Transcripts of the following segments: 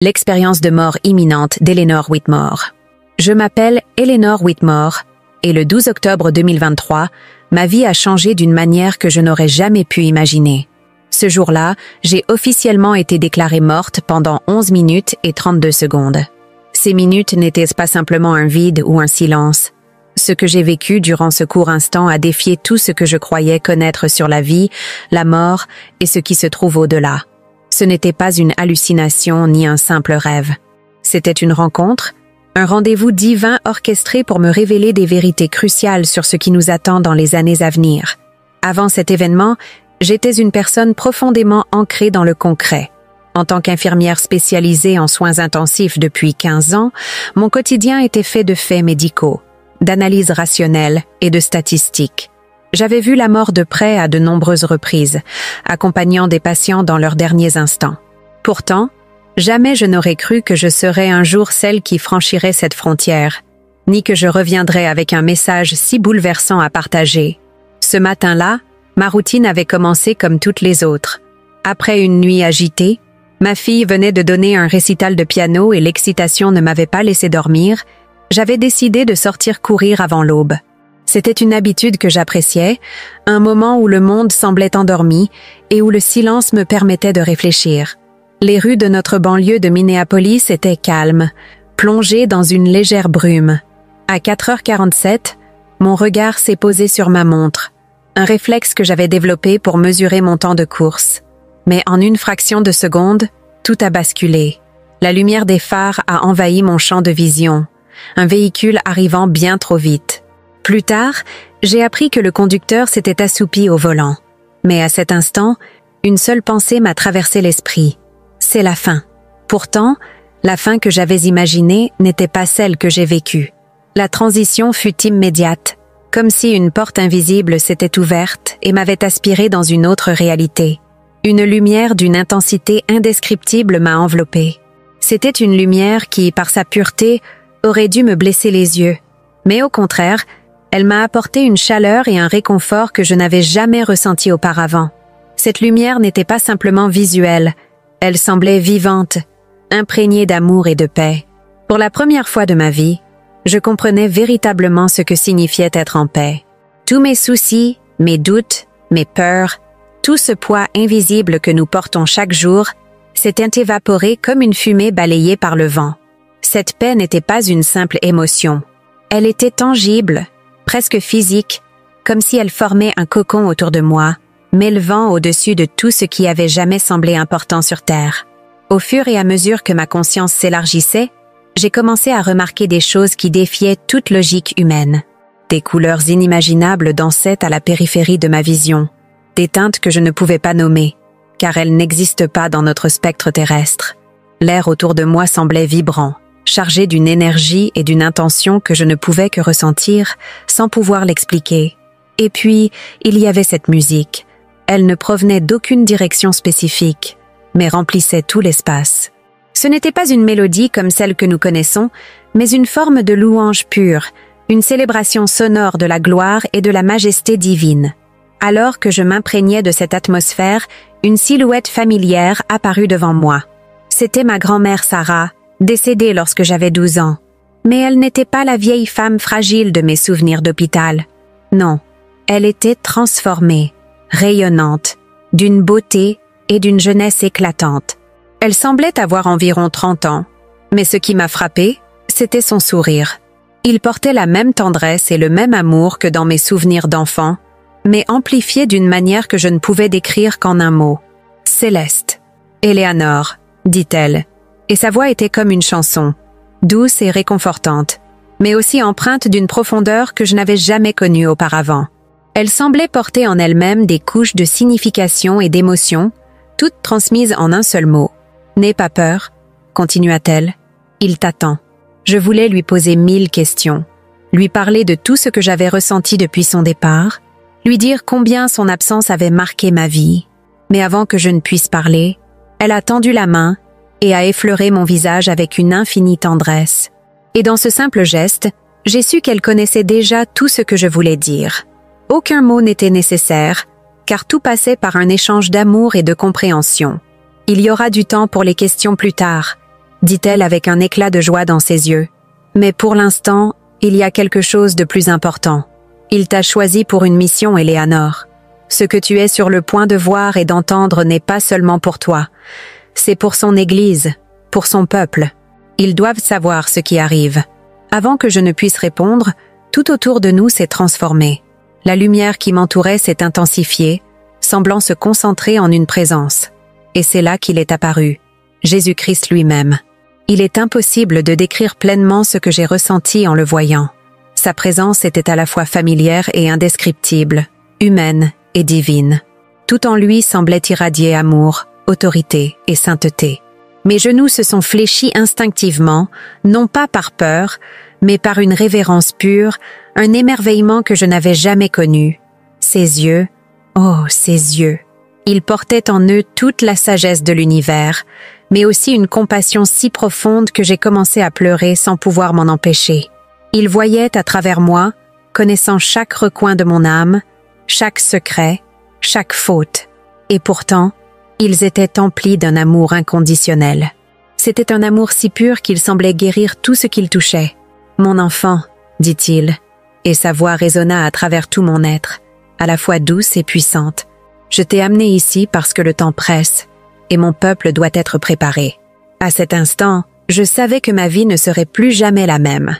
L'expérience de mort imminente d'Eleanor Whitmore. Je m'appelle Eleanor Whitmore et le 12 octobre 2023, ma vie a changé d'une manière que je n'aurais jamais pu imaginer. Ce jour-là, j'ai officiellement été déclarée morte pendant 11 minutes et 32 secondes. Ces minutes n'étaient pas simplement un vide ou un silence. Ce que j'ai vécu durant ce court instant a défié tout ce que je croyais connaître sur la vie, la mort et ce qui se trouve au-delà. Ce n'était pas une hallucination ni un simple rêve. C'était une rencontre, un rendez-vous divin orchestré pour me révéler des vérités cruciales sur ce qui nous attend dans les années à venir. Avant cet événement, j'étais une personne profondément ancrée dans le concret. En tant qu'infirmière spécialisée en soins intensifs depuis 15 ans, mon quotidien était fait de faits médicaux, d'analyses rationnelles et de statistiques. J'avais vu la mort de près à de nombreuses reprises, accompagnant des patients dans leurs derniers instants. Pourtant, jamais je n'aurais cru que je serais un jour celle qui franchirait cette frontière, ni que je reviendrais avec un message si bouleversant à partager. Ce matin-là, ma routine avait commencé comme toutes les autres. Après une nuit agitée, ma fille venait de donner un récital de piano et l'excitation ne m'avait pas laissé dormir. J'avais décidé de sortir courir avant l'aube. C'était une habitude que j'appréciais, un moment où le monde semblait endormi et où le silence me permettait de réfléchir. Les rues de notre banlieue de Minneapolis étaient calmes, plongées dans une légère brume. À 4h47, mon regard s'est posé sur ma montre, un réflexe que j'avais développé pour mesurer mon temps de course. Mais en une fraction de seconde, tout a basculé. La lumière des phares a envahi mon champ de vision, un véhicule arrivant bien trop vite. Plus tard, j'ai appris que le conducteur s'était assoupi au volant. Mais à cet instant, une seule pensée m'a traversé l'esprit. C'est la fin. Pourtant, la fin que j'avais imaginée n'était pas celle que j'ai vécue. La transition fut immédiate, comme si une porte invisible s'était ouverte et m'avait aspirée dans une autre réalité. Une lumière d'une intensité indescriptible m'a enveloppée. C'était une lumière qui, par sa pureté, aurait dû me blesser les yeux. Mais au contraire, elle m'a apporté une chaleur et un réconfort que je n'avais jamais ressenti auparavant. Cette lumière n'était pas simplement visuelle, elle semblait vivante, imprégnée d'amour et de paix. Pour la première fois de ma vie, je comprenais véritablement ce que signifiait être en paix. Tous mes soucis, mes doutes, mes peurs, tout ce poids invisible que nous portons chaque jour, s'était évaporé comme une fumée balayée par le vent. Cette paix n'était pas une simple émotion. Elle était tangible, presque physique, comme si elle formait un cocon autour de moi, m'élevant au-dessus de tout ce qui avait jamais semblé important sur Terre. Au fur et à mesure que ma conscience s'élargissait, j'ai commencé à remarquer des choses qui défiaient toute logique humaine. Des couleurs inimaginables dansaient à la périphérie de ma vision, des teintes que je ne pouvais pas nommer, car elles n'existent pas dans notre spectre terrestre. L'air autour de moi semblait vibrant, chargé d'une énergie et d'une intention que je ne pouvais que ressentir sans pouvoir l'expliquer. Et puis, il y avait cette musique. Elle ne provenait d'aucune direction spécifique, mais remplissait tout l'espace. Ce n'était pas une mélodie comme celle que nous connaissons, mais une forme de louange pure, une célébration sonore de la gloire et de la majesté divine. Alors que je m'imprégnais de cette atmosphère, une silhouette familière apparut devant moi. C'était ma grand-mère Sarah, décédée lorsque j'avais 12 ans. Mais elle n'était pas la vieille femme fragile de mes souvenirs d'hôpital. Non, elle était transformée, rayonnante, d'une beauté et d'une jeunesse éclatante. Elle semblait avoir environ 30 ans, mais ce qui m'a frappée, c'était son sourire. Il portait la même tendresse et le même amour que dans mes souvenirs d'enfant, mais amplifié d'une manière que je ne pouvais décrire qu'en un mot. Céleste. Eleanor, dit-elle. Et sa voix était comme une chanson, douce et réconfortante, mais aussi empreinte d'une profondeur que je n'avais jamais connue auparavant. Elle semblait porter en elle-même des couches de signification et d'émotion, toutes transmises en un seul mot. « N'aie pas peur », continua-t-elle, « il t'attend ». Je voulais lui poser 1000 questions, lui parler de tout ce que j'avais ressenti depuis son départ, lui dire combien son absence avait marqué ma vie. Mais avant que je ne puisse parler, elle a tendu la main et a effleuré mon visage avec une infinie tendresse. Et dans ce simple geste, j'ai su qu'elle connaissait déjà tout ce que je voulais dire. Aucun mot n'était nécessaire, car tout passait par un échange d'amour et de compréhension. Il y aura du temps pour les questions plus tard, dit-elle avec un éclat de joie dans ses yeux. Mais pour l'instant, il y a quelque chose de plus important. Il t'a choisi pour une mission, Éléanore. Ce que tu es sur le point de voir et d'entendre n'est pas seulement pour toi. C'est pour son Église, pour son peuple. Ils doivent savoir ce qui arrive. Avant que je ne puisse répondre, tout autour de nous s'est transformé. La lumière qui m'entourait s'est intensifiée, semblant se concentrer en une présence. Et c'est là qu'il est apparu, Jésus-Christ lui-même. Il est impossible de décrire pleinement ce que j'ai ressenti en le voyant. Sa présence était à la fois familière et indescriptible, humaine et divine. Tout en lui semblait irradier amour, autorité et sainteté. Mes genoux se sont fléchis instinctivement, non pas par peur, mais par une révérence pure, un émerveillement que je n'avais jamais connu. Ses yeux, oh, ses yeux! Ils portaient en eux toute la sagesse de l'univers, mais aussi une compassion si profonde que j'ai commencé à pleurer sans pouvoir m'en empêcher. Ils voyaient à travers moi, connaissant chaque recoin de mon âme, chaque secret, chaque faute. Et pourtant, ils étaient emplis d'un amour inconditionnel. C'était un amour si pur qu'il semblait guérir tout ce qu'il touchait. « Mon enfant », dit-il, et sa voix résonna à travers tout mon être, à la fois douce et puissante. « Je t'ai amené ici parce que le temps presse, et mon peuple doit être préparé. » À cet instant, je savais que ma vie ne serait plus jamais la même.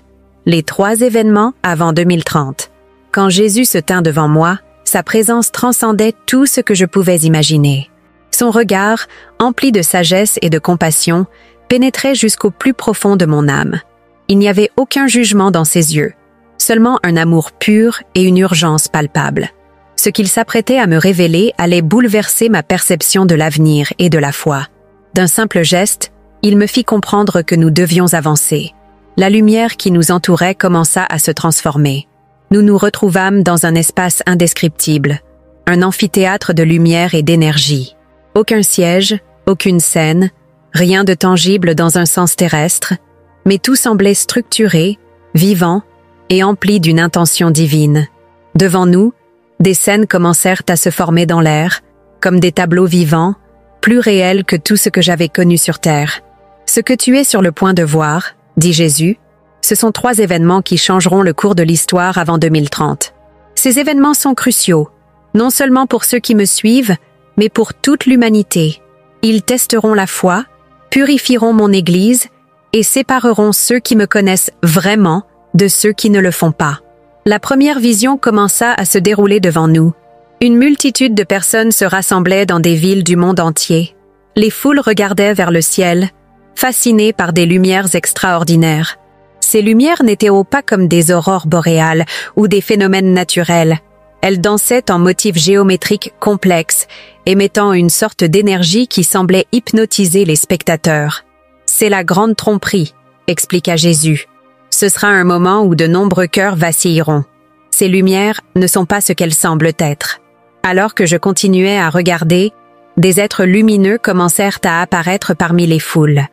Les 3 événements avant 2030. Quand Jésus se tint devant moi, sa présence transcendait tout ce que je pouvais imaginer. Son regard, empli de sagesse et de compassion, pénétrait jusqu'au plus profond de mon âme. Il n'y avait aucun jugement dans ses yeux, seulement un amour pur et une urgence palpable. Ce qu'il s'apprêtait à me révéler allait bouleverser ma perception de l'avenir et de la foi. D'un simple geste, il me fit comprendre que nous devions avancer. La lumière qui nous entourait commença à se transformer. Nous nous retrouvâmes dans un espace indescriptible, un amphithéâtre de lumière et d'énergie. Aucun siège, aucune scène, rien de tangible dans un sens terrestre, mais tout semblait structuré, vivant et empli d'une intention divine. Devant nous, des scènes commencèrent à se former dans l'air, comme des tableaux vivants, plus réels que tout ce que j'avais connu sur terre. Ce que tu es sur le point de voir, dit Jésus, ce sont 3 événements qui changeront le cours de l'histoire avant 2030. Ces événements sont cruciaux, non seulement pour ceux qui me suivent, mais pour toute l'humanité. Ils testeront la foi, purifieront mon Église et sépareront ceux qui me connaissent vraiment de ceux qui ne le font pas. La première vision commença à se dérouler devant nous. Une multitude de personnes se rassemblaient dans des villes du monde entier. Les foules regardaient vers le ciel, fascinées par des lumières extraordinaires. Ces lumières n'étaient pas comme des aurores boréales ou des phénomènes naturels. Elles dansaient en motifs géométriques complexes, émettant une sorte d'énergie qui semblait hypnotiser les spectateurs. « C'est la grande tromperie », expliqua Jésus. « Ce sera un moment où de nombreux cœurs vacilleront. Ces lumières ne sont pas ce qu'elles semblent être. » Alors que je continuais à regarder, des êtres lumineux commencèrent à apparaître parmi les foules.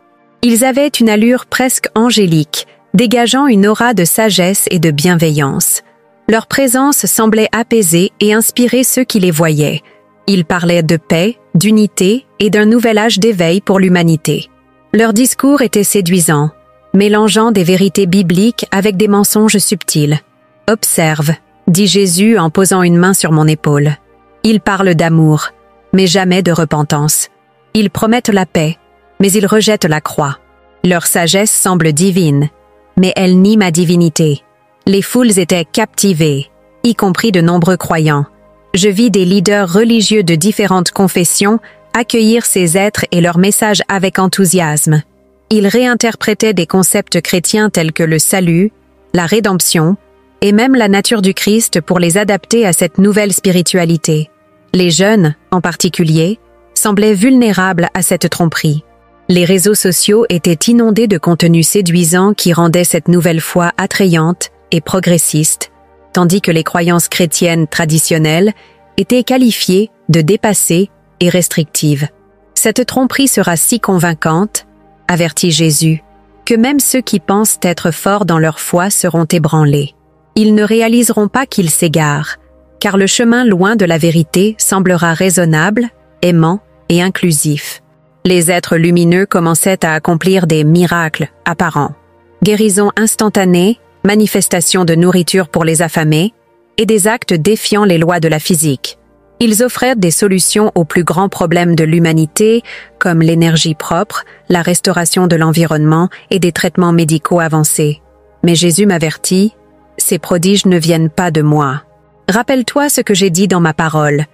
Ils avaient une allure presque angélique, dégageant une aura de sagesse et de bienveillance. Leur présence semblait apaiser et inspirer ceux qui les voyaient. Ils parlaient de paix, d'unité et d'un nouvel âge d'éveil pour l'humanité. Leur discours était séduisant, mélangeant des vérités bibliques avec des mensonges subtils. « Observe », dit Jésus en posant une main sur mon épaule. Ils parlent d'amour, mais jamais de repentance. Ils promettent la paix, mais ils rejettent la croix. Leur sagesse semble divine, mais elle nie ma divinité. Les foules étaient captivées, y compris de nombreux croyants. Je vis des leaders religieux de différentes confessions accueillir ces êtres et leurs messages avec enthousiasme. Ils réinterprétaient des concepts chrétiens tels que le salut, la rédemption, et même la nature du Christ pour les adapter à cette nouvelle spiritualité. Les jeunes, en particulier, semblaient vulnérables à cette tromperie. Les réseaux sociaux étaient inondés de contenus séduisants qui rendaient cette nouvelle foi attrayante et progressiste, tandis que les croyances chrétiennes traditionnelles étaient qualifiées de dépassées et restrictives. Cette tromperie sera si convaincante, avertit Jésus, que même ceux qui pensent être forts dans leur foi seront ébranlés. Ils ne réaliseront pas qu'ils s'égarent, car le chemin loin de la vérité semblera raisonnable, aimant et inclusif. Les êtres lumineux commençaient à accomplir des miracles apparents. Guérison instantanée, manifestation de nourriture pour les affamés, et des actes défiant les lois de la physique. Ils offrèrent des solutions aux plus grands problèmes de l'humanité, comme l'énergie propre, la restauration de l'environnement et des traitements médicaux avancés. Mais Jésus m'avertit, « Ces prodiges ne viennent pas de moi. Rappelle-toi ce que j'ai dit dans ma parole.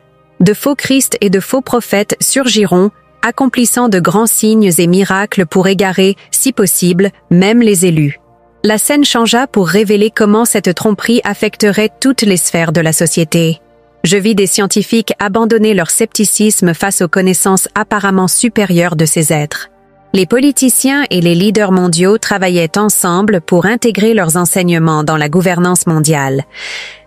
De faux Christ et de faux prophètes surgiront, accomplissant de grands signes et miracles pour égarer, si possible, même les élus. » La scène changea pour révéler comment cette tromperie affecterait toutes les sphères de la société. Je vis des scientifiques abandonner leur scepticisme face aux connaissances apparemment supérieures de ces êtres. Les politiciens et les leaders mondiaux travaillaient ensemble pour intégrer leurs enseignements dans la gouvernance mondiale.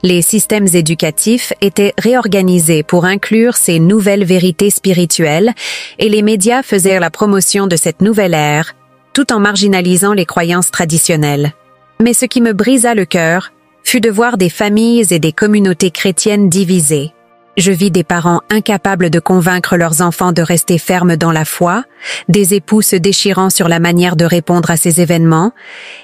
Les systèmes éducatifs étaient réorganisés pour inclure ces nouvelles vérités spirituelles et les médias faisaient la promotion de cette nouvelle ère, tout en marginalisant les croyances traditionnelles. Mais ce qui me brisa le cœur fut de voir des familles et des communautés chrétiennes divisées. Je vis des parents incapables de convaincre leurs enfants de rester fermes dans la foi, des époux se déchirant sur la manière de répondre à ces événements,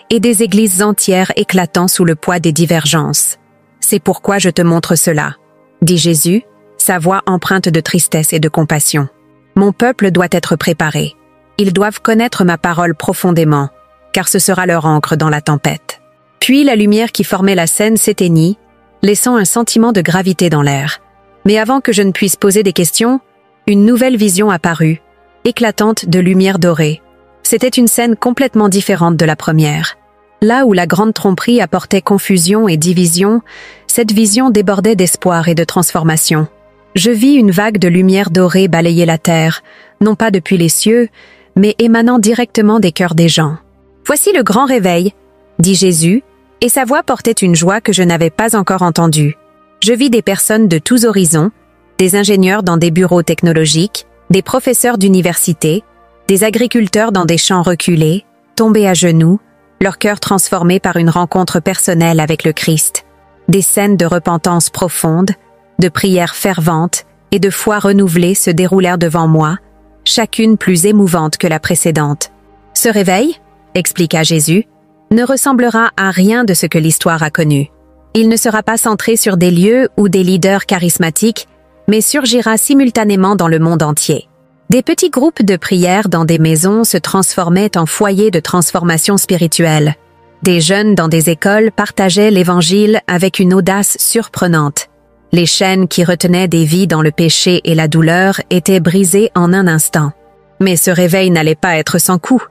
et des églises entières éclatant sous le poids des divergences. « C'est pourquoi je te montre cela, » dit Jésus, sa voix empreinte de tristesse et de compassion. « Mon peuple doit être préparé. Ils doivent connaître ma parole profondément, car ce sera leur ancre dans la tempête. » Puis la lumière qui formait la scène s'éteignit, laissant un sentiment de gravité dans l'air. Mais avant que je ne puisse poser des questions, une nouvelle vision apparut, éclatante de lumière dorée. C'était une scène complètement différente de la première. Là où la grande tromperie apportait confusion et division, cette vision débordait d'espoir et de transformation. Je vis une vague de lumière dorée balayer la terre, non pas depuis les cieux, mais émanant directement des cœurs des gens. « Voici le grand réveil », dit Jésus, et sa voix portait une joie que je n'avais pas encore entendue. Je vis des personnes de tous horizons, des ingénieurs dans des bureaux technologiques, des professeurs d'université, des agriculteurs dans des champs reculés, tombés à genoux, leur cœur transformé par une rencontre personnelle avec le Christ. Des scènes de repentance profonde, de prières ferventes et de foi renouvelée se déroulèrent devant moi, chacune plus émouvante que la précédente. Ce réveil, expliqua Jésus, ne ressemblera à rien de ce que l'histoire a connu. Il ne sera pas centré sur des lieux ou des leaders charismatiques, mais surgira simultanément dans le monde entier. Des petits groupes de prière dans des maisons se transformaient en foyers de transformation spirituelle. Des jeunes dans des écoles partageaient l'Évangile avec une audace surprenante. Les chaînes qui retenaient des vies dans le péché et la douleur étaient brisées en un instant. Mais ce réveil n'allait pas être sans coup.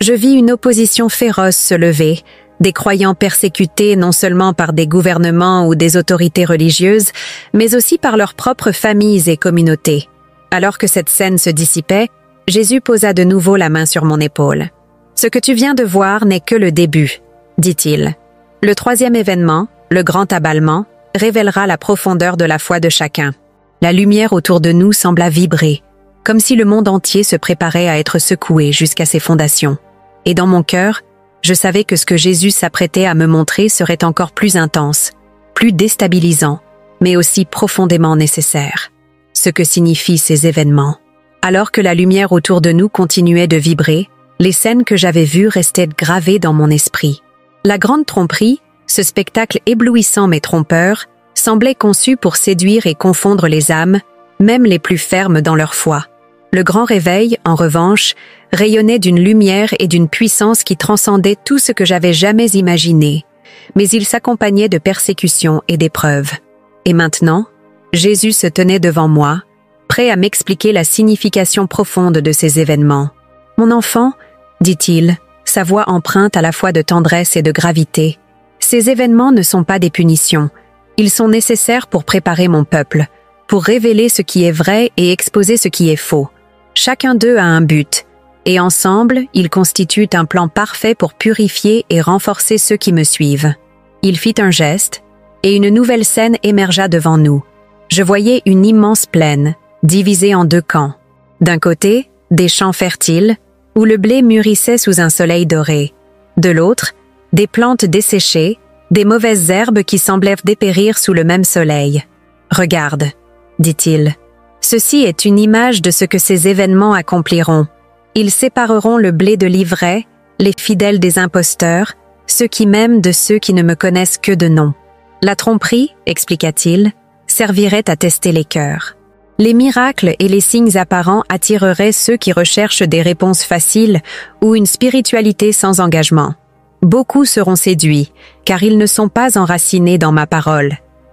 Je vis une opposition féroce se lever, des croyants persécutés non seulement par des gouvernements ou des autorités religieuses, mais aussi par leurs propres familles et communautés. Alors que cette scène se dissipait, Jésus posa de nouveau la main sur mon épaule. « Ce que tu viens de voir n'est que le début, » dit-il. « Le troisième événement, le grand aballement, révélera la profondeur de la foi de chacun. La lumière autour de nous sembla vibrer, comme si le monde entier se préparait à être secoué jusqu'à ses fondations. Et dans mon cœur, je savais que ce que Jésus s'apprêtait à me montrer serait encore plus intense, plus déstabilisant, mais aussi profondément nécessaire. Ce que signifient ces événements. Alors que la lumière autour de nous continuait de vibrer, les scènes que j'avais vues restaient gravées dans mon esprit. La grande tromperie, ce spectacle éblouissant mais trompeur, semblait conçu pour séduire et confondre les âmes, même les plus fermes dans leur foi. Le grand réveil, en revanche, rayonnait d'une lumière et d'une puissance qui transcendaient tout ce que j'avais jamais imaginé, mais il s'accompagnait de persécutions et d'épreuves. Et maintenant, Jésus se tenait devant moi, prêt à m'expliquer la signification profonde de ces événements. « Mon enfant, » dit-il, sa voix empreinte à la fois de tendresse et de gravité, « ces événements ne sont pas des punitions, ils sont nécessaires pour préparer mon peuple, pour révéler ce qui est vrai et exposer ce qui est faux. Chacun d'eux a un but, et ensemble, ils constituent un plan parfait pour purifier et renforcer ceux qui me suivent. » Il fit un geste, et une nouvelle scène émergea devant nous. Je voyais une immense plaine, divisée en deux camps. D'un côté, des champs fertiles, où le blé mûrissait sous un soleil doré. De l'autre, des plantes desséchées, des mauvaises herbes qui semblaient dépérir sous le même soleil. « Regarde, » dit-il. « Ceci est une image de ce que ces événements accompliront. Ils sépareront le blé de l'ivraie, les fidèles des imposteurs, ceux qui m'aiment de ceux qui ne me connaissent que de nom. La tromperie, expliqua-t-il, servirait à tester les cœurs. Les miracles et les signes apparents attireraient ceux qui recherchent des réponses faciles ou une spiritualité sans engagement. Beaucoup seront séduits, car ils ne sont pas enracinés dans ma parole.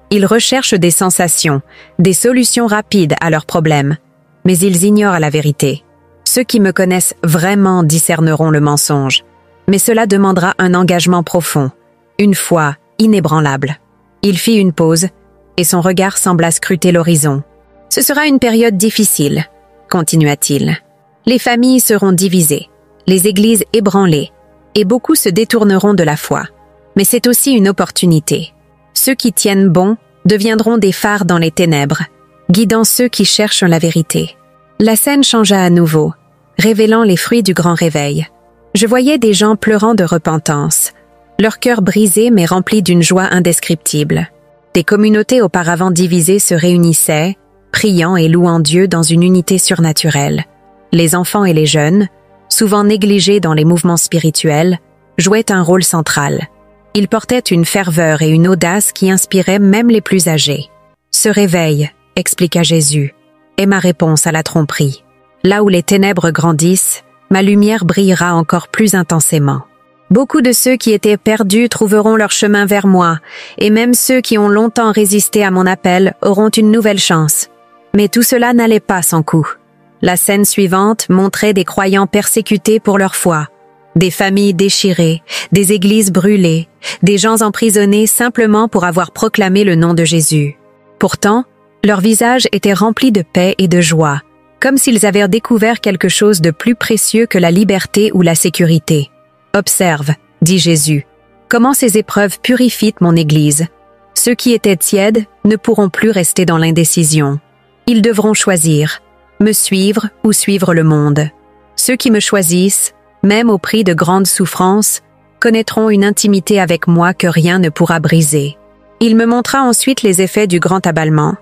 Ils recherchent des sensations, des solutions rapides à leurs problèmes, mais ils ignorent la vérité. Ceux qui me connaissent vraiment discerneront le mensonge, mais cela demandera un engagement profond, une foi inébranlable. Il fit une pause, et son regard sembla scruter l'horizon. « Ce sera une période difficile, » continua-t-il. « Les familles seront divisées, les églises ébranlées, et beaucoup se détourneront de la foi. Mais c'est aussi une opportunité. Ceux qui tiennent bon deviendront des phares dans les ténèbres, guidant ceux qui cherchent la vérité. » La scène changea à nouveau, révélant les fruits du grand réveil. Je voyais des gens pleurant de repentance, leur cœur brisé mais rempli d'une joie indescriptible. Des communautés auparavant divisées se réunissaient, priant et louant Dieu dans une unité surnaturelle. Les enfants et les jeunes, souvent négligés dans les mouvements spirituels, jouaient un rôle central. Ils portaient une ferveur et une audace qui inspiraient même les plus âgés. « Ce réveil, » expliqua Jésus, « est ma réponse à la tromperie. Là où les ténèbres grandissent, ma lumière brillera encore plus intensément. Beaucoup de ceux qui étaient perdus trouveront leur chemin vers moi, et même ceux qui ont longtemps résisté à mon appel auront une nouvelle chance. » Mais tout cela n'allait pas sans coup. La scène suivante montrait des croyants persécutés pour leur foi, des familles déchirées, des églises brûlées, des gens emprisonnés simplement pour avoir proclamé le nom de Jésus. Pourtant, leurs visages étaient remplis de paix et de joie, comme s'ils avaient découvert quelque chose de plus précieux que la liberté ou la sécurité. « Observe, » dit Jésus, « comment ces épreuves purifient mon Église. Ceux qui étaient tièdes ne pourront plus rester dans l'indécision. Ils devront choisir, me suivre ou suivre le monde. Ceux qui me choisissent, même au prix de grandes souffrances, connaîtront une intimité avec moi que rien ne pourra briser. » Il me montra ensuite les effets du grand abalement.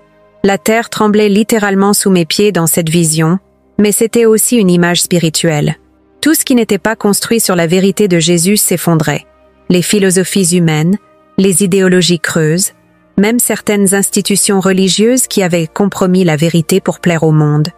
La terre tremblait littéralement sous mes pieds dans cette vision, mais c'était aussi une image spirituelle. Tout ce qui n'était pas construit sur la vérité de Jésus s'effondrait. Les philosophies humaines, les idéologies creuses, même certaines institutions religieuses qui avaient compromis la vérité pour plaire au monde.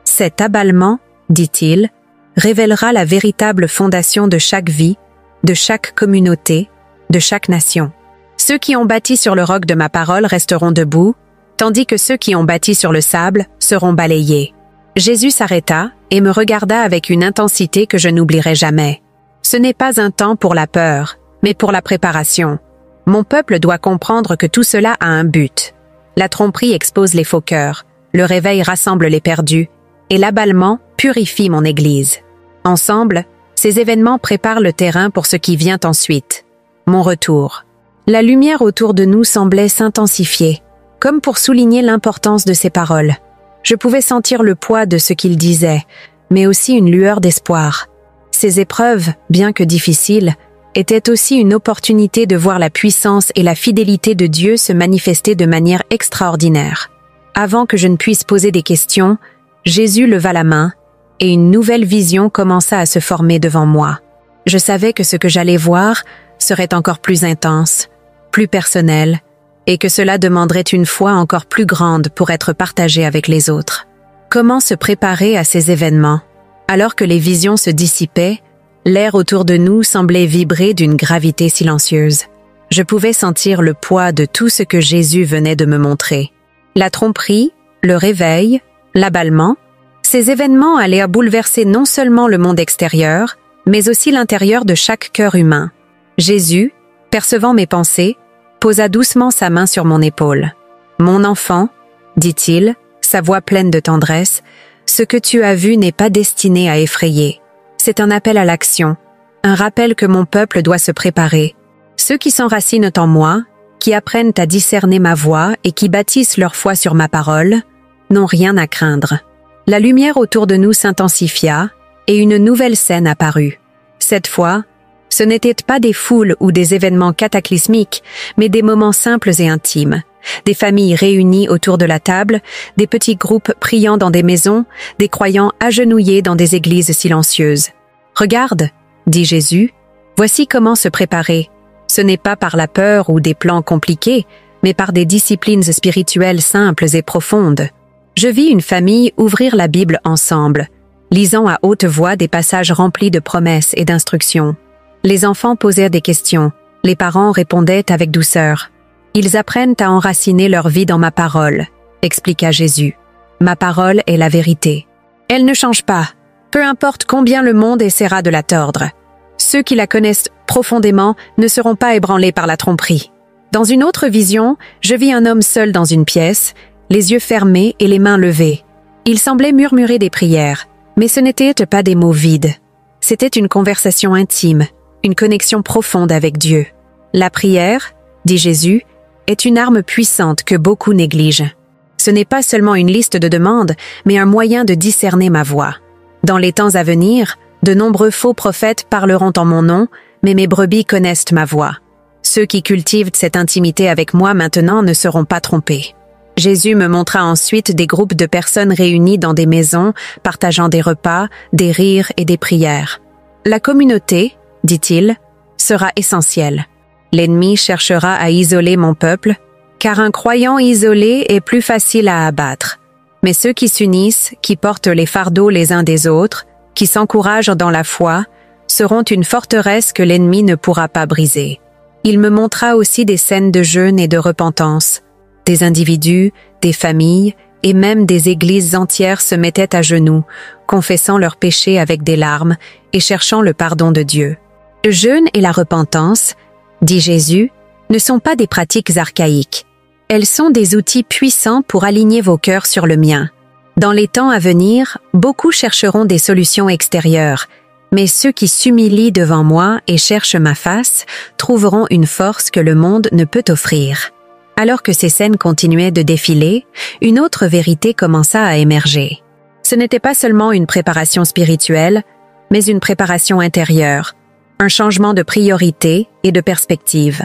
Cet abalement, dit-il, révélera la véritable fondation de chaque vie, de chaque communauté, de chaque nation. Ceux qui ont bâti sur le roc de ma parole resteront debout, tandis que ceux qui ont bâti sur le sable seront balayés. Jésus s'arrêta et me regarda avec une intensité que je n'oublierai jamais. Ce n'est pas un temps pour la peur, mais pour la préparation. Mon peuple doit comprendre que tout cela a un but. La tromperie expose les faux cœurs, le réveil rassemble les perdus, et l'abalement purifie mon Église. Ensemble, ces événements préparent le terrain pour ce qui vient ensuite. Mon retour. La lumière autour de nous semblait s'intensifier, comme pour souligner l'importance de ses paroles. Je pouvais sentir le poids de ce qu'il disait, mais aussi une lueur d'espoir. Ces épreuves, bien que difficiles, étaient aussi une opportunité de voir la puissance et la fidélité de Dieu se manifester de manière extraordinaire. Avant que je ne puisse poser des questions, Jésus leva la main, et une nouvelle vision commença à se former devant moi. Je savais que ce que j'allais voir serait encore plus intense, plus personnel, et que cela demanderait une foi encore plus grande pour être partagée avec les autres. Comment se préparer à ces événements? Alors que les visions se dissipaient, l'air autour de nous semblait vibrer d'une gravité silencieuse. Je pouvais sentir le poids de tout ce que Jésus venait de me montrer. La tromperie, le réveil, l'abalement, ces événements allaient bouleverser non seulement le monde extérieur, mais aussi l'intérieur de chaque cœur humain. Jésus, percevant mes pensées, posa doucement sa main sur mon épaule. « Mon enfant, dit-il, sa voix pleine de tendresse, ce que tu as vu n'est pas destiné à effrayer. C'est un appel à l'action, un rappel que mon peuple doit se préparer. Ceux qui s'enracinent en moi, qui apprennent à discerner ma voix et qui bâtissent leur foi sur ma parole, n'ont rien à craindre. » La lumière autour de nous s'intensifia et une nouvelle scène apparut. Cette fois, ce n'étaient pas des foules ou des événements cataclysmiques, mais des moments simples et intimes, des familles réunies autour de la table, des petits groupes priant dans des maisons, des croyants agenouillés dans des églises silencieuses. « Regarde, dit Jésus, voici comment se préparer. Ce n'est pas par la peur ou des plans compliqués, mais par des disciplines spirituelles simples et profondes. Je vis une famille ouvrir la Bible ensemble, lisant à haute voix des passages remplis de promesses et d'instructions. Les enfants posèrent des questions, les parents répondaient avec douceur. Ils apprennent à enraciner leur vie dans ma parole, expliqua Jésus. Ma parole est la vérité. Elle ne change pas, peu importe combien le monde essaiera de la tordre. Ceux qui la connaissent profondément ne seront pas ébranlés par la tromperie. Dans une autre vision, je vis un homme seul dans une pièce, les yeux fermés et les mains levées. Il semblait murmurer des prières, mais ce n'étaient pas des mots vides. C'était une conversation intime, une connexion profonde avec Dieu. La prière, dit Jésus, est une arme puissante que beaucoup négligent. Ce n'est pas seulement une liste de demandes, mais un moyen de discerner ma voix. Dans les temps à venir, de nombreux faux prophètes parleront en mon nom, mais mes brebis connaissent ma voix. Ceux qui cultivent cette intimité avec moi maintenant ne seront pas trompés. Jésus me montra ensuite des groupes de personnes réunies dans des maisons, partageant des repas, des rires et des prières. La communauté, dit-il, sera essentielle. L'ennemi cherchera à isoler mon peuple, car un croyant isolé est plus facile à abattre. Mais ceux qui s'unissent, qui portent les fardeaux les uns des autres, qui s'encouragent dans la foi, seront une forteresse que l'ennemi ne pourra pas briser. Il me montra aussi des scènes de jeûne et de repentance. Des individus, des familles et même des églises entières se mettaient à genoux, confessant leurs péchés avec des larmes et cherchant le pardon de Dieu. Le jeûne et la repentance, dit Jésus, ne sont pas des pratiques archaïques. Elles sont des outils puissants pour aligner vos cœurs sur le mien. Dans les temps à venir, beaucoup chercheront des solutions extérieures, mais ceux qui s'humilient devant moi et cherchent ma face trouveront une force que le monde ne peut offrir. Alors que ces scènes continuaient de défiler, une autre vérité commença à émerger. Ce n'était pas seulement une préparation spirituelle, mais une préparation intérieure, un changement de priorité et de perspective.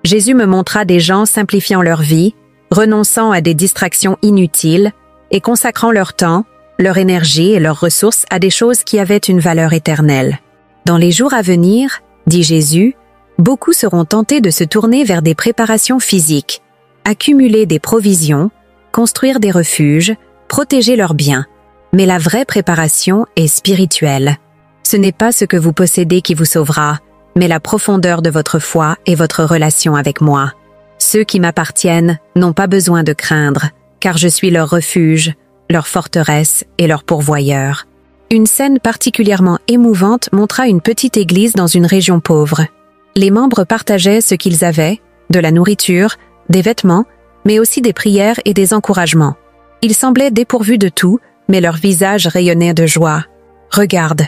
Jésus me montra des gens simplifiant leur vie, renonçant à des distractions inutiles et consacrant leur temps, leur énergie et leurs ressources à des choses qui avaient une valeur éternelle. Dans les jours à venir, dit Jésus, beaucoup seront tentés de se tourner vers des préparations physiques, accumuler des provisions, construire des refuges, protéger leurs biens. Mais la vraie préparation est spirituelle. Ce n'est pas ce que vous possédez qui vous sauvera, mais la profondeur de votre foi et votre relation avec moi. Ceux qui m'appartiennent n'ont pas besoin de craindre, car je suis leur refuge, leur forteresse et leur pourvoyeur. Une scène particulièrement émouvante montra une petite église dans une région pauvre. Les membres partageaient ce qu'ils avaient, de la nourriture, des vêtements, mais aussi des prières et des encouragements. Ils semblaient dépourvus de tout, mais leurs visages rayonnaient de joie. « Regarde,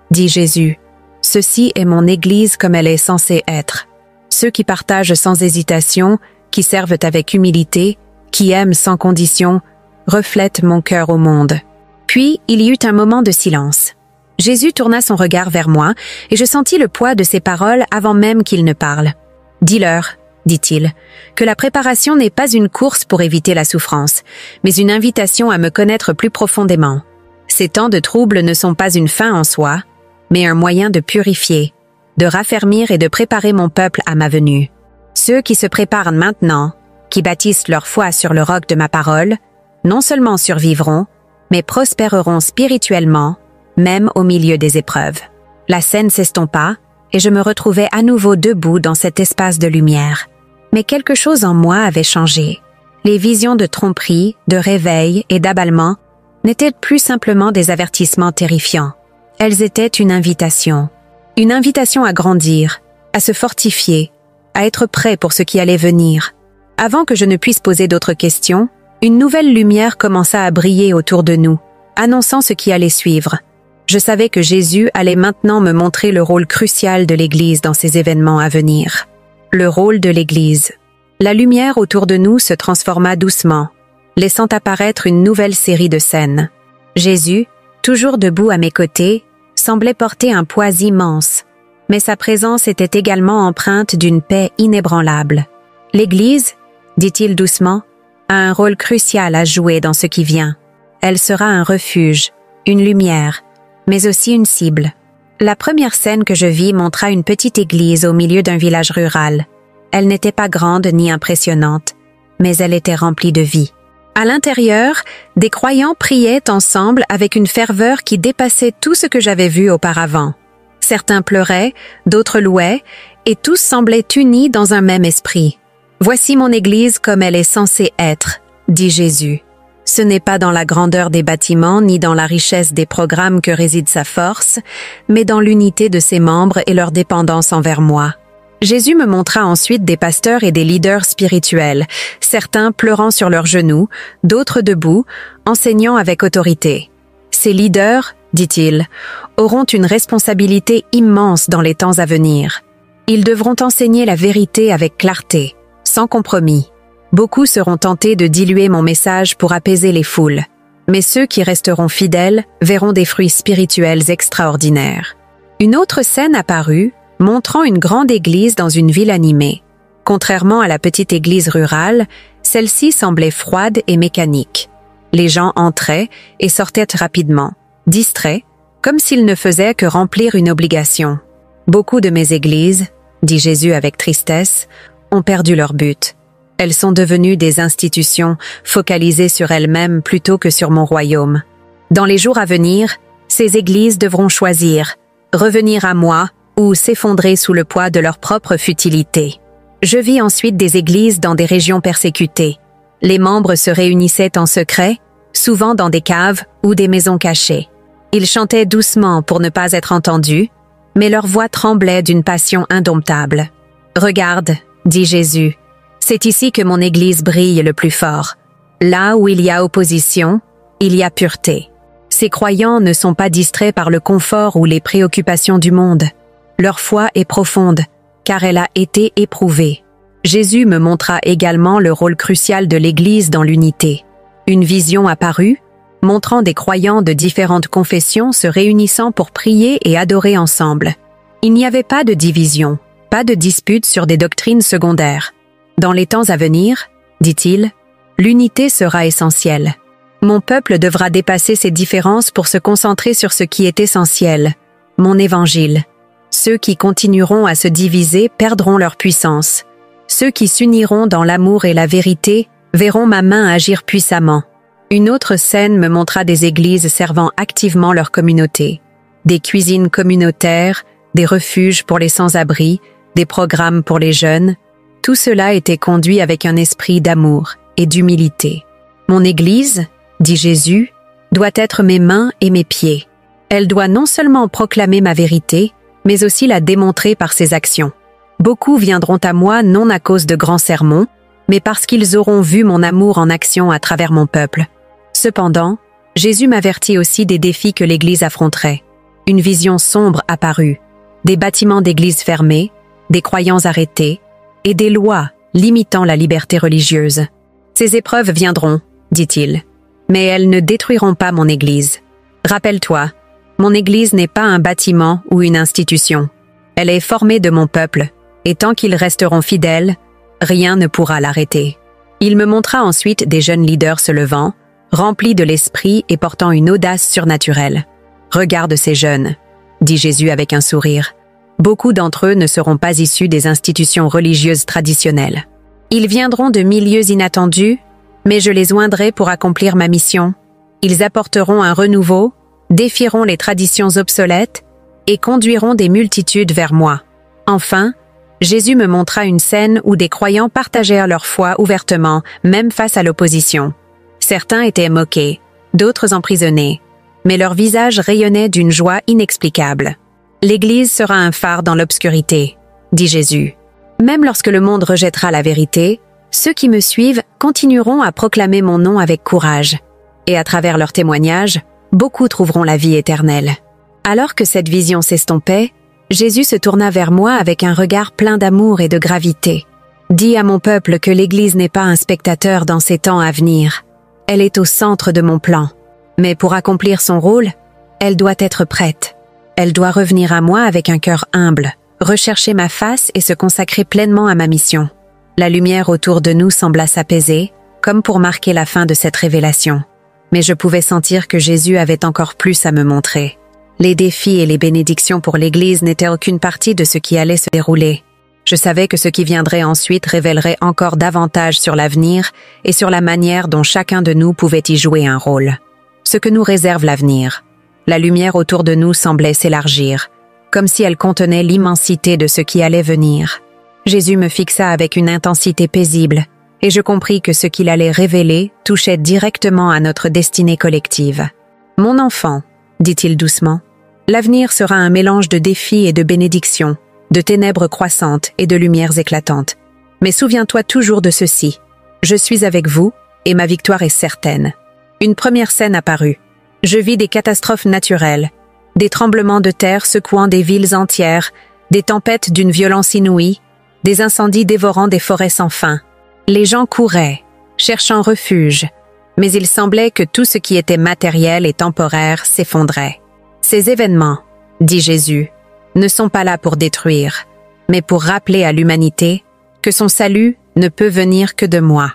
dit Jésus, ceci est mon Église comme elle est censée être. Ceux qui partagent sans hésitation, qui servent avec humilité, qui aiment sans condition, reflètent mon cœur au monde. » Puis il y eut un moment de silence. Jésus tourna son regard vers moi et je sentis le poids de ses paroles avant même qu'il ne parle. « Dis-leur, dit-il, que la préparation n'est pas une course pour éviter la souffrance, mais une invitation à me connaître plus profondément. Ces temps de trouble ne sont pas une fin en soi, mais un moyen de purifier, de raffermir et de préparer mon peuple à ma venue. Ceux qui se préparent maintenant, qui bâtissent leur foi sur le roc de ma parole, non seulement survivront, mais prospéreront spirituellement, même au milieu des épreuves. La scène s'estompa, et je me retrouvais à nouveau debout dans cet espace de lumière. Mais quelque chose en moi avait changé. Les visions de tromperie, de réveil et d'aballement n'étaient plus simplement des avertissements terrifiants. Elles étaient une invitation à grandir, à se fortifier, à être prêt pour ce qui allait venir. Avant que je ne puisse poser d'autres questions, une nouvelle lumière commença à briller autour de nous, annonçant ce qui allait suivre. Je savais que Jésus allait maintenant me montrer le rôle crucial de l'Église dans ces événements à venir. Le rôle de l'Église. La lumière autour de nous se transforma doucement, laissant apparaître une nouvelle série de scènes. Jésus, toujours debout à mes côtés, semblait porter un poids immense, mais sa présence était également empreinte d'une paix inébranlable. L'Église, dit-il doucement, a un rôle crucial à jouer dans ce qui vient. Elle sera un refuge, une lumière, mais aussi une cible. La première scène que je vis montra une petite église au milieu d'un village rural. Elle n'était pas grande ni impressionnante, mais elle était remplie de vie. À l'intérieur, des croyants priaient ensemble avec une ferveur qui dépassait tout ce que j'avais vu auparavant. Certains pleuraient, d'autres louaient, et tous semblaient unis dans un même esprit. « Voici mon Église comme elle est censée être », dit Jésus. Ce n'est pas dans la grandeur des bâtiments ni dans la richesse des programmes que réside sa force, mais dans l'unité de ses membres et leur dépendance envers moi. Jésus me montra ensuite des pasteurs et des leaders spirituels, certains pleurant sur leurs genoux, d'autres debout, enseignant avec autorité. Ces leaders, dit-il, auront une responsabilité immense dans les temps à venir. Ils devront enseigner la vérité avec clarté, sans compromis. Beaucoup seront tentés de diluer mon message pour apaiser les foules, mais ceux qui resteront fidèles verront des fruits spirituels extraordinaires. Une autre scène apparut, montrant une grande église dans une ville animée. Contrairement à la petite église rurale, celle-ci semblait froide et mécanique. Les gens entraient et sortaient rapidement, distraits, comme s'ils ne faisaient que remplir une obligation. Beaucoup de mes églises, dit Jésus avec tristesse, ont perdu leur but. Elles sont devenues des institutions focalisées sur elles-mêmes plutôt que sur mon royaume. Dans les jours à venir, ces églises devront choisir, revenir à moi ou s'effondrer sous le poids de leur propre futilité. Je vis ensuite des églises dans des régions persécutées. Les membres se réunissaient en secret, souvent dans des caves ou des maisons cachées. Ils chantaient doucement pour ne pas être entendus, mais leur voix tremblait d'une passion indomptable. « Regarde, dit Jésus, c'est ici que mon Église brille le plus fort. Là où il y a opposition, il y a pureté. Ces croyants ne sont pas distraits par le confort ou les préoccupations du monde. Leur foi est profonde, car elle a été éprouvée. Jésus me montra également le rôle crucial de l'Église dans l'unité. Une vision apparut, montrant des croyants de différentes confessions se réunissant pour prier et adorer ensemble. Il n'y avait pas de division, pas de dispute sur des doctrines secondaires. Dans les temps à venir, dit-il, l'unité sera essentielle. Mon peuple devra dépasser ses différences pour se concentrer sur ce qui est essentiel, mon évangile. Ceux qui continueront à se diviser perdront leur puissance. Ceux qui s'uniront dans l'amour et la vérité verront ma main agir puissamment. Une autre scène me montra des églises servant activement leur communauté. Des cuisines communautaires, des refuges pour les sans-abri, des programmes pour les jeunes. Tout cela était conduit avec un esprit d'amour et d'humilité. Mon Église, dit Jésus, doit être mes mains et mes pieds. Elle doit non seulement proclamer ma vérité, mais aussi la démontrer par ses actions. Beaucoup viendront à moi non à cause de grands sermons, mais parce qu'ils auront vu mon amour en action à travers mon peuple. Cependant, Jésus m'avertit aussi des défis que l'Église affronterait. Une vision sombre apparut, des bâtiments d'église fermés, des croyants arrêtés, et des lois limitant la liberté religieuse. Ces épreuves viendront, dit-il, mais elles ne détruiront pas mon Église. Rappelle-toi, mon Église n'est pas un bâtiment ou une institution. Elle est formée de mon peuple, et tant qu'ils resteront fidèles, rien ne pourra l'arrêter. Il me montra ensuite des jeunes leaders se levant, remplis de l'esprit et portant une audace surnaturelle. « Regarde ces jeunes », dit Jésus avec un sourire. « Beaucoup d'entre eux ne seront pas issus des institutions religieuses traditionnelles. Ils viendront de milieux inattendus, mais je les oindrai pour accomplir ma mission. Ils apporteront un renouveau, défieront les traditions obsolètes et conduiront des multitudes vers moi. » Enfin, Jésus me montra une scène où des croyants partagèrent leur foi ouvertement, même face à l'opposition. Certains étaient moqués, d'autres emprisonnés, mais leurs visages rayonnaient d'une joie inexplicable. « L'Église sera un phare dans l'obscurité, » dit Jésus. « Même lorsque le monde rejettera la vérité, ceux qui me suivent continueront à proclamer mon nom avec courage. Et à travers leurs témoignages, beaucoup trouveront la vie éternelle. » Alors que cette vision s'estompait, Jésus se tourna vers moi avec un regard plein d'amour et de gravité. « Dis à mon peuple que l'Église n'est pas un spectateur dans ces temps à venir. Elle est au centre de mon plan. Mais pour accomplir son rôle, elle doit être prête. Elle doit revenir à moi avec un cœur humble, rechercher ma face et se consacrer pleinement à ma mission. La lumière autour de nous sembla s'apaiser, comme pour marquer la fin de cette révélation. Mais je pouvais sentir que Jésus avait encore plus à me montrer. Les défis et les bénédictions pour l'Église n'étaient aucune partie de ce qui allait se dérouler. Je savais que ce qui viendrait ensuite révélerait encore davantage sur l'avenir et sur la manière dont chacun de nous pouvait y jouer un rôle. Ce que nous réserve l'avenir. La lumière autour de nous semblait s'élargir, comme si elle contenait l'immensité de ce qui allait venir. Jésus me fixa avec une intensité paisible, et je compris que ce qu'il allait révéler touchait directement à notre destinée collective. « Mon enfant », dit-il doucement, « l'avenir sera un mélange de défis et de bénédictions, de ténèbres croissantes et de lumières éclatantes. Mais souviens-toi toujours de ceci. Je suis avec vous, et ma victoire est certaine. » Une première scène apparut. Je vis des catastrophes naturelles, des tremblements de terre secouant des villes entières, des tempêtes d'une violence inouïe, des incendies dévorant des forêts sans fin. Les gens couraient, cherchant refuge, mais il semblait que tout ce qui était matériel et temporaire s'effondrait. Ces événements, dit Jésus, ne sont pas là pour détruire, mais pour rappeler à l'humanité que son salut ne peut venir que de moi.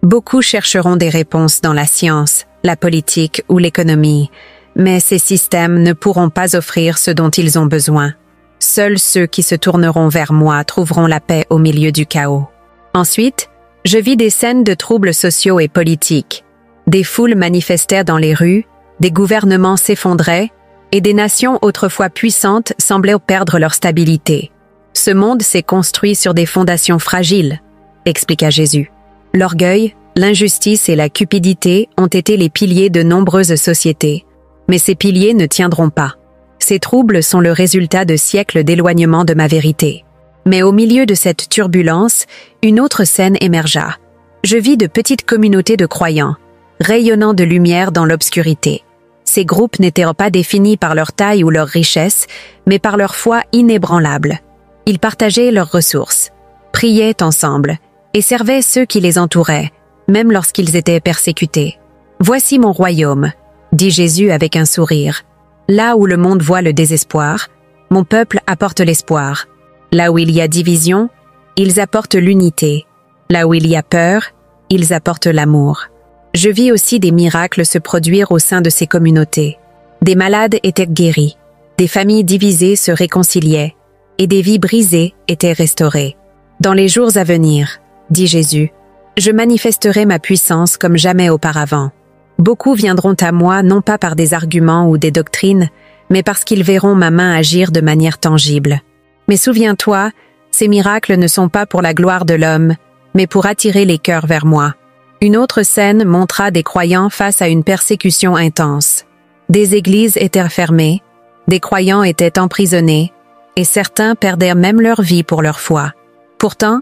Beaucoup chercheront des réponses dans la science, la politique ou l'économie, mais ces systèmes ne pourront pas offrir ce dont ils ont besoin. Seuls ceux qui se tourneront vers moi trouveront la paix au milieu du chaos. Ensuite, je vis des scènes de troubles sociaux et politiques. Des foules manifestaient dans les rues, des gouvernements s'effondraient, et des nations autrefois puissantes semblaient perdre leur stabilité. Ce monde s'est construit sur des fondations fragiles, expliqua Jésus. L'orgueil, l'injustice et la cupidité ont été les piliers de nombreuses sociétés. Mais ces piliers ne tiendront pas. Ces troubles sont le résultat de siècles d'éloignement de ma vérité. Mais au milieu de cette turbulence, une autre scène émergea. Je vis de petites communautés de croyants, rayonnant de lumière dans l'obscurité. Ces groupes n'étaient pas définis par leur taille ou leur richesse, mais par leur foi inébranlable. Ils partageaient leurs ressources, priaient ensemble et servaient ceux qui les entouraient, même lorsqu'ils étaient persécutés. « Voici mon royaume », dit Jésus avec un sourire. « Là où le monde voit le désespoir, mon peuple apporte l'espoir. Là où il y a division, ils apportent l'unité. Là où il y a peur, ils apportent l'amour. » Je vis aussi des miracles se produire au sein de ces communautés. Des malades étaient guéris, des familles divisées se réconciliaient, et des vies brisées étaient restaurées. « Dans les jours à venir, dit Jésus, je manifesterai ma puissance comme jamais auparavant. Beaucoup viendront à moi non pas par des arguments ou des doctrines, mais parce qu'ils verront ma main agir de manière tangible. Mais souviens-toi, ces miracles ne sont pas pour la gloire de l'homme, mais pour attirer les cœurs vers moi. » Une autre scène montra des croyants face à une persécution intense. Des églises étaient fermées, des croyants étaient emprisonnés, et certains perdèrent même leur vie pour leur foi. Pourtant,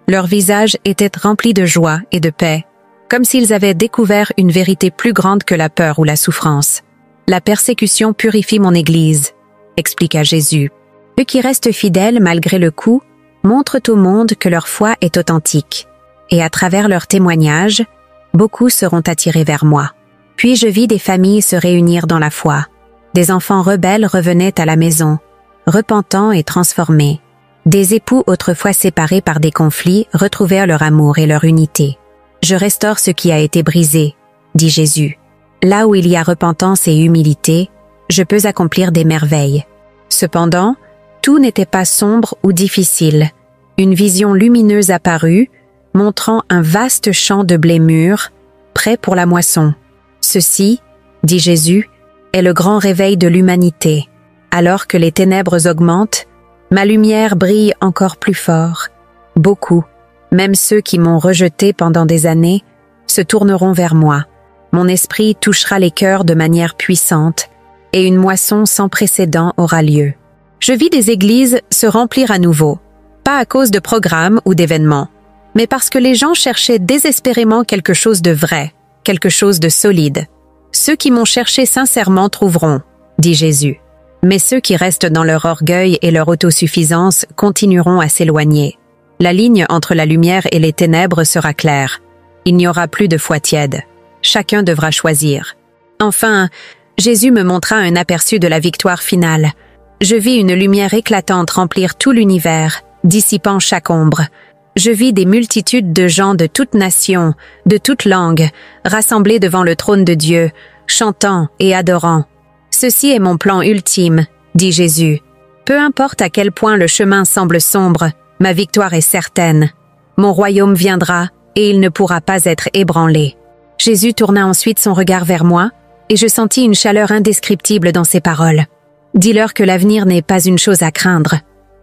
leurs visages étaient remplis de joie et de paix, comme s'ils avaient découvert une vérité plus grande que la peur ou la souffrance. « La persécution purifie mon Église », expliqua Jésus. « Ceux qui restent fidèles malgré le coup montrent au monde que leur foi est authentique. Et à travers leurs témoignages, beaucoup seront attirés vers moi. Puis je vis des familles se réunir dans la foi. Des enfants rebelles revenaient à la maison, repentants et transformés. Des époux autrefois séparés par des conflits retrouvèrent leur amour et leur unité. Je restaure ce qui a été brisé, dit Jésus. Là où il y a repentance et humilité, je peux accomplir des merveilles. Cependant, tout n'était pas sombre ou difficile. Une vision lumineuse apparut, montrant un vaste champ de blé mûr, prêt pour la moisson. Ceci, dit Jésus, est le grand réveil de l'humanité. Alors que les ténèbres augmentent, ma lumière brille encore plus fort. Beaucoup, même ceux qui m'ont rejeté pendant des années, se tourneront vers moi. Mon esprit touchera les cœurs de manière puissante, et une moisson sans précédent aura lieu. Je vis des églises se remplir à nouveau, pas à cause de programmes ou d'événements, mais parce que les gens cherchaient désespérément quelque chose de vrai, quelque chose de solide. Ceux qui m'ont cherché sincèrement trouveront, dit Jésus. Mais ceux qui restent dans leur orgueil et leur autosuffisance continueront à s'éloigner. La ligne entre la lumière et les ténèbres sera claire. Il n'y aura plus de foi tiède. Chacun devra choisir. Enfin, Jésus me montra un aperçu de la victoire finale. Je vis une lumière éclatante remplir tout l'univers, dissipant chaque ombre. Je vis des multitudes de gens de toutes nations, de toutes langues, rassemblés devant le trône de Dieu, chantant et adorant. Ceci est mon plan ultime, dit Jésus. Peu importe à quel point le chemin semble sombre, ma victoire est certaine. Mon royaume viendra et il ne pourra pas être ébranlé. Jésus tourna ensuite son regard vers moi et je sentis une chaleur indescriptible dans ses paroles. Dis-leur que l'avenir n'est pas une chose à craindre.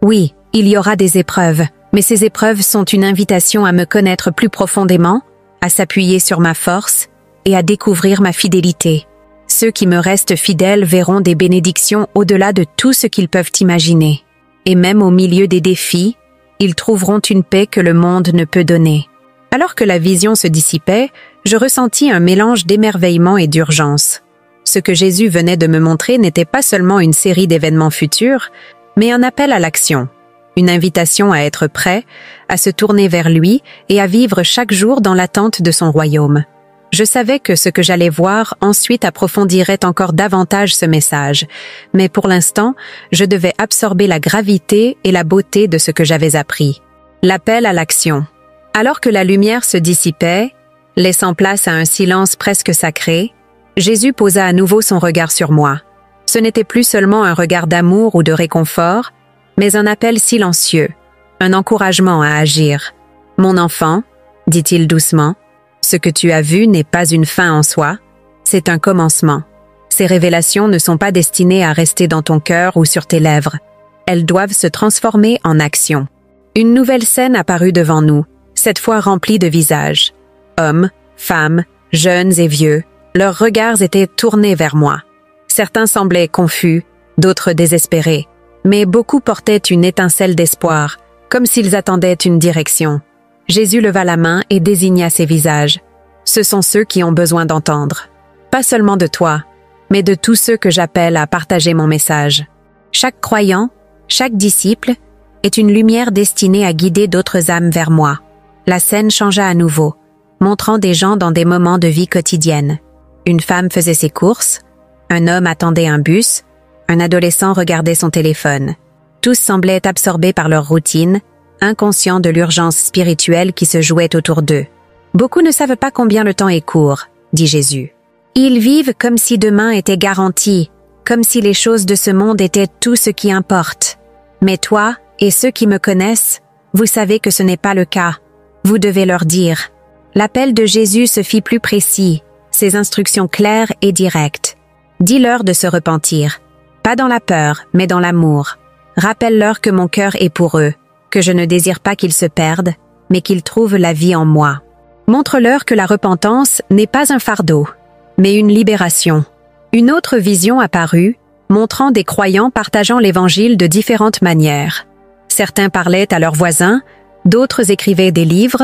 Oui, il y aura des épreuves, mais ces épreuves sont une invitation à me connaître plus profondément, à s'appuyer sur ma force et à découvrir ma fidélité. Ceux qui me restent fidèles verront des bénédictions au-delà de tout ce qu'ils peuvent imaginer. Et même au milieu des défis, ils trouveront une paix que le monde ne peut donner. Alors que la vision se dissipait, je ressentis un mélange d'émerveillement et d'urgence. Ce que Jésus venait de me montrer n'était pas seulement une série d'événements futurs, mais un appel à l'action. Une invitation à être prêt, à se tourner vers lui et à vivre chaque jour dans l'attente de son royaume. Je savais que ce que j'allais voir ensuite approfondirait encore davantage ce message, mais pour l'instant, je devais absorber la gravité et la beauté de ce que j'avais appris. L'appel à l'action. Alors que la lumière se dissipait, laissant place à un silence presque sacré, Jésus posa à nouveau son regard sur moi. Ce n'était plus seulement un regard d'amour ou de réconfort, mais un appel silencieux, un encouragement à agir. « Mon enfant, dit-il doucement, ce que tu as vu n'est pas une fin en soi, c'est un commencement. Ces révélations ne sont pas destinées à rester dans ton cœur ou sur tes lèvres. Elles doivent se transformer en action. » Une nouvelle scène apparut devant nous, cette fois remplie de visages. Hommes, femmes, jeunes et vieux, leurs regards étaient tournés vers moi. Certains semblaient confus, d'autres désespérés. Mais beaucoup portaient une étincelle d'espoir, comme s'ils attendaient une direction. Jésus leva la main et désigna ces visages. Ce sont ceux qui ont besoin d'entendre. Pas seulement de toi, mais de tous ceux que j'appelle à partager mon message. Chaque croyant, chaque disciple, est une lumière destinée à guider d'autres âmes vers moi. La scène changea à nouveau, montrant des gens dans des moments de vie quotidienne. Une femme faisait ses courses, un homme attendait un bus, un adolescent regardait son téléphone. Tous semblaient absorbés par leur routine, inconscients de l'urgence spirituelle qui se jouait autour d'eux. Beaucoup ne savent pas combien le temps est court, dit Jésus. Ils vivent comme si demain était garanti, comme si les choses de ce monde étaient tout ce qui importe. Mais toi et ceux qui me connaissent, vous savez que ce n'est pas le cas. Vous devez leur dire. L'appel de Jésus se fit plus précis, ses instructions claires et directes. Dis-leur de se repentir. Pas dans la peur, mais dans l'amour. Rappelle-leur que mon cœur est pour eux, que je ne désire pas qu'ils se perdent, mais qu'ils trouvent la vie en moi. Montre-leur que la repentance n'est pas un fardeau, mais une libération. Une autre vision apparut, montrant des croyants partageant l'Évangile de différentes manières. Certains parlaient à leurs voisins, d'autres écrivaient des livres,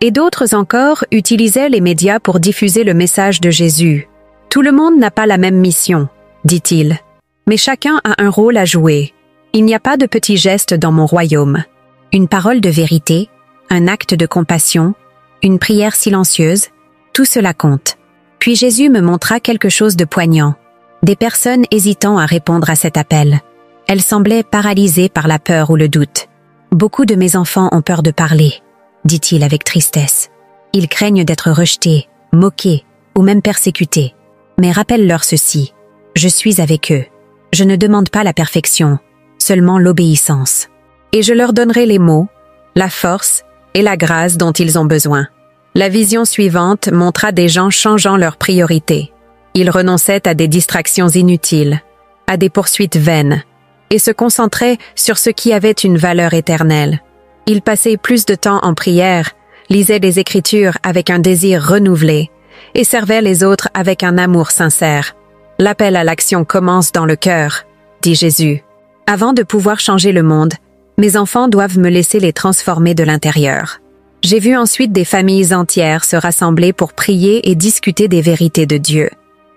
et d'autres encore utilisaient les médias pour diffuser le message de Jésus. Tout le monde n'a pas la même mission, dit-il. Mais chacun a un rôle à jouer. Il n'y a pas de petits gestes dans mon royaume. Une parole de vérité, un acte de compassion, une prière silencieuse, tout cela compte. Puis Jésus me montra quelque chose de poignant. Des personnes hésitant à répondre à cet appel. Elles semblaient paralysées par la peur ou le doute. Beaucoup de mes enfants ont peur de parler, dit-il avec tristesse. Ils craignent d'être rejetés, moqués ou même persécutés. Mais rappelle-leur ceci. Je suis avec eux. Je ne demande pas la perfection, seulement l'obéissance. Et je leur donnerai les mots, la force et la grâce dont ils ont besoin. La vision suivante montra des gens changeant leurs priorités. Ils renonçaient à des distractions inutiles, à des poursuites vaines, et se concentraient sur ce qui avait une valeur éternelle. Ils passaient plus de temps en prière, lisaient les Écritures avec un désir renouvelé, et servaient les autres avec un amour sincère. L'appel à l'action commence dans le cœur, dit Jésus. Avant de pouvoir changer le monde, mes enfants doivent me laisser les transformer de l'intérieur. J'ai vu ensuite des familles entières se rassembler pour prier et discuter des vérités de Dieu.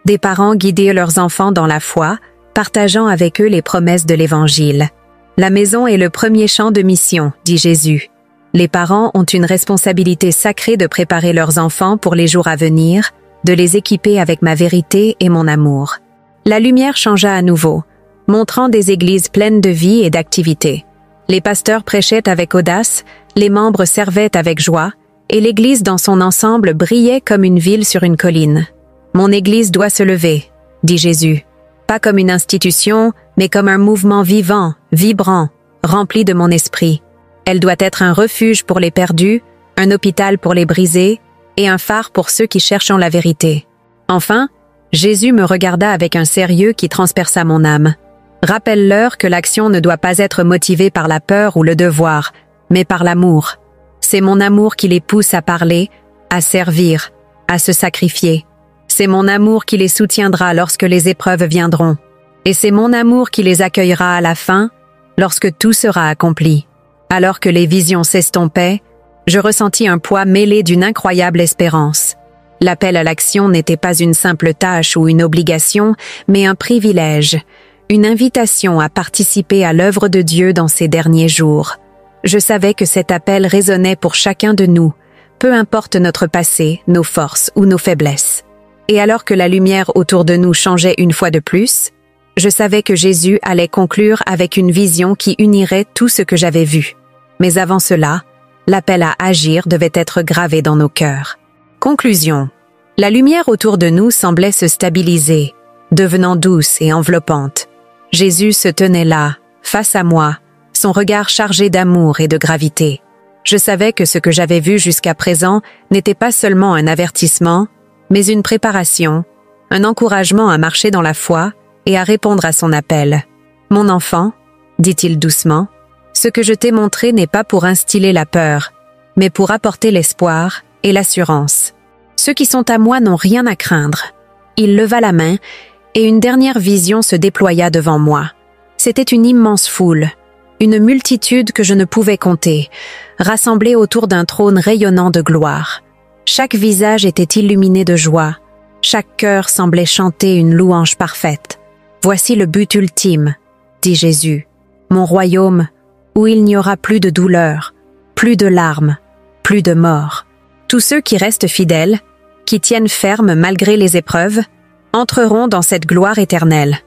Des parents guider leurs enfants dans la foi, partageant avec eux les promesses de l'Évangile. La maison est le premier champ de mission, dit Jésus. Les parents ont une responsabilité sacrée de préparer leurs enfants pour les jours à venir, de les équiper avec ma vérité et mon amour. La lumière changea à nouveau, montrant des églises pleines de vie et d'activité. Les pasteurs prêchaient avec audace, les membres servaient avec joie, et l'Église dans son ensemble brillait comme une ville sur une colline. Mon Église doit se lever, dit Jésus, pas comme une institution, mais comme un mouvement vivant, vibrant, rempli de mon esprit. Elle doit être un refuge pour les perdus, un hôpital pour les brisés, et un phare pour ceux qui cherchent la vérité. Enfin, Jésus me regarda avec un sérieux qui transperça mon âme. Rappelle-leur que l'action ne doit pas être motivée par la peur ou le devoir, mais par l'amour. C'est mon amour qui les pousse à parler, à servir, à se sacrifier. C'est mon amour qui les soutiendra lorsque les épreuves viendront. Et c'est mon amour qui les accueillera à la fin, lorsque tout sera accompli. Alors que les visions s'estompaient, je ressentis un poids mêlé d'une incroyable espérance. L'appel à l'action n'était pas une simple tâche ou une obligation, mais un privilège, une invitation à participer à l'œuvre de Dieu dans ces derniers jours. Je savais que cet appel résonnait pour chacun de nous, peu importe notre passé, nos forces ou nos faiblesses. Et alors que la lumière autour de nous changeait une fois de plus, je savais que Jésus allait conclure avec une vision qui unirait tout ce que j'avais vu. Mais avant cela, l'appel à agir devait être gravé dans nos cœurs. Conclusion. La lumière autour de nous semblait se stabiliser, devenant douce et enveloppante. Jésus se tenait là, face à moi, son regard chargé d'amour et de gravité. Je savais que ce que j'avais vu jusqu'à présent n'était pas seulement un avertissement, mais une préparation, un encouragement à marcher dans la foi et à répondre à son appel. « Mon enfant, dit-il doucement, ce que je t'ai montré n'est pas pour instiller la peur, mais pour apporter l'espoir et l'assurance. Ceux qui sont à moi n'ont rien à craindre. » Il leva la main et une dernière vision se déploya devant moi. C'était une immense foule, une multitude que je ne pouvais compter, rassemblée autour d'un trône rayonnant de gloire. Chaque visage était illuminé de joie, chaque cœur semblait chanter une louange parfaite. « Voici le but ultime, dit Jésus, mon royaume où il n'y aura plus de douleur, plus de larmes, plus de mort. Tous ceux qui restent fidèles, qui tiennent ferme malgré les épreuves, entreront dans cette gloire éternelle. »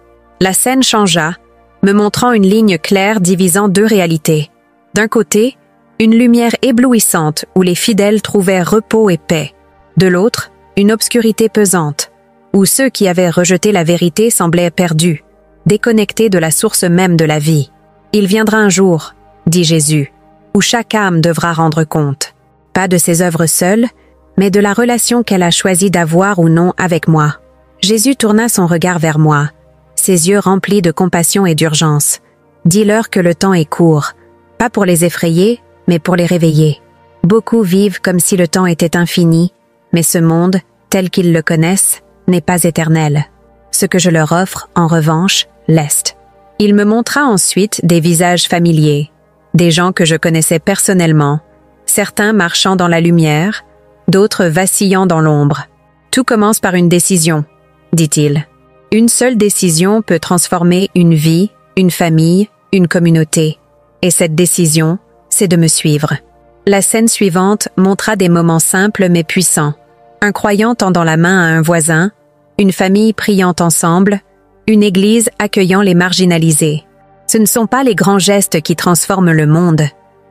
La scène changea, me montrant une ligne claire divisant deux réalités. D'un côté, une lumière éblouissante où les fidèles trouvaient repos et paix. De l'autre, une obscurité pesante, où ceux qui avaient rejeté la vérité semblaient perdus, déconnectés de la source même de la vie. « Il viendra un jour, dit Jésus, où chaque âme devra rendre compte, pas de ses œuvres seules, mais de la relation qu'elle a choisi d'avoir ou non avec moi. » Jésus tourna son regard vers moi, ses yeux remplis de compassion et d'urgence. « Dis-leur que le temps est court, pas pour les effrayer, mais pour les réveiller. Beaucoup vivent comme si le temps était infini, mais ce monde, tel qu'ils le connaissent, n'est pas éternel. Ce que je leur offre, en revanche, l'est. » Il me montra ensuite des visages familiers, des gens que je connaissais personnellement, certains marchant dans la lumière, d'autres vacillant dans l'ombre. « Tout commence par une décision, dit-il. Une seule décision peut transformer une vie, une famille, une communauté. Et cette décision, c'est de me suivre. » La scène suivante montra des moments simples mais puissants. Un croyant tendant la main à un voisin, une famille priant ensemble, une église accueillant les marginalisés. « Ce ne sont pas les grands gestes qui transforment le monde,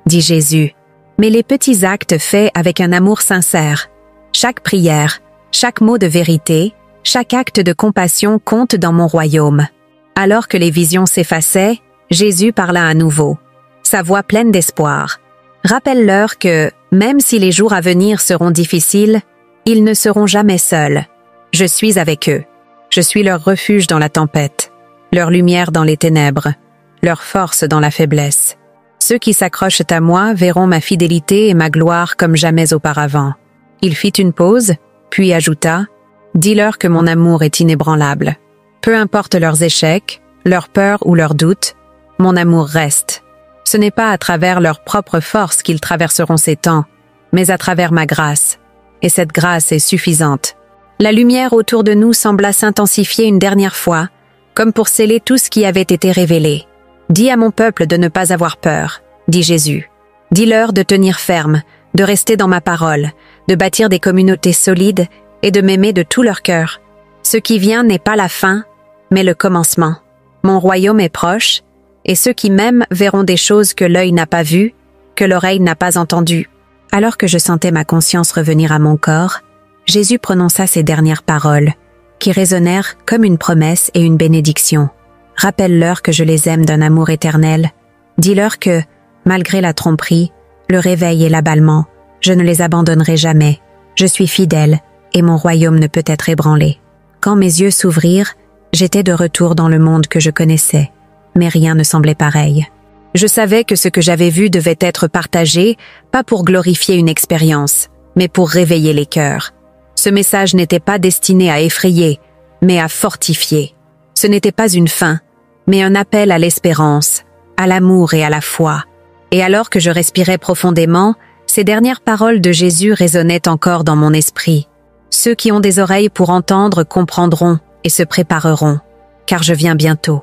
dit Jésus, mais les petits actes faits avec un amour sincère. Chaque prière, chaque mot de vérité, chaque acte de compassion compte dans mon royaume. » Alors que les visions s'effaçaient, Jésus parla à nouveau, sa voix pleine d'espoir. « Rappelle-leur que, même si les jours à venir seront difficiles, ils ne seront jamais seuls. Je suis avec eux. Je suis leur refuge dans la tempête, leur lumière dans les ténèbres, leur force dans la faiblesse. Ceux qui s'accrochent à moi verront ma fidélité et ma gloire comme jamais auparavant. » Il fit une pause, puis ajouta, « Dis-leur que mon amour est inébranlable. Peu importe leurs échecs, leurs peurs ou leurs doutes, mon amour reste. Ce n'est pas à travers leur propre force qu'ils traverseront ces temps, mais à travers ma grâce. Et cette grâce est suffisante. » La lumière autour de nous sembla s'intensifier une dernière fois, comme pour sceller tout ce qui avait été révélé. « Dis à mon peuple de ne pas avoir peur, dit Jésus. Dis-leur de tenir ferme, de rester dans ma parole, de bâtir des communautés solides et de m'aimer de tout leur cœur. Ce qui vient n'est pas la fin, mais le commencement. Mon royaume est proche, et ceux qui m'aiment verront des choses que l'œil n'a pas vues, que l'oreille n'a pas entendues. » Alors que je sentais ma conscience revenir à mon corps, Jésus prononça ces dernières paroles, qui résonnèrent comme une promesse et une bénédiction. « Rappelle-leur que je les aime d'un amour éternel. Dis-leur que, malgré la tromperie, le réveil et l'aballement, je ne les abandonnerai jamais. Je suis fidèle, et mon royaume ne peut être ébranlé. » Quand mes yeux s'ouvrirent, j'étais de retour dans le monde que je connaissais, mais rien ne semblait pareil. Je savais que ce que j'avais vu devait être partagé, pas pour glorifier une expérience, mais pour réveiller les cœurs. Ce message n'était pas destiné à effrayer, mais à fortifier. Ce n'était pas une fin, mais un appel à l'espérance, à l'amour et à la foi. Et alors que je respirais profondément, ces dernières paroles de Jésus résonnaient encore dans mon esprit. Ceux qui ont des oreilles pour entendre comprendront et se prépareront, car je viens bientôt.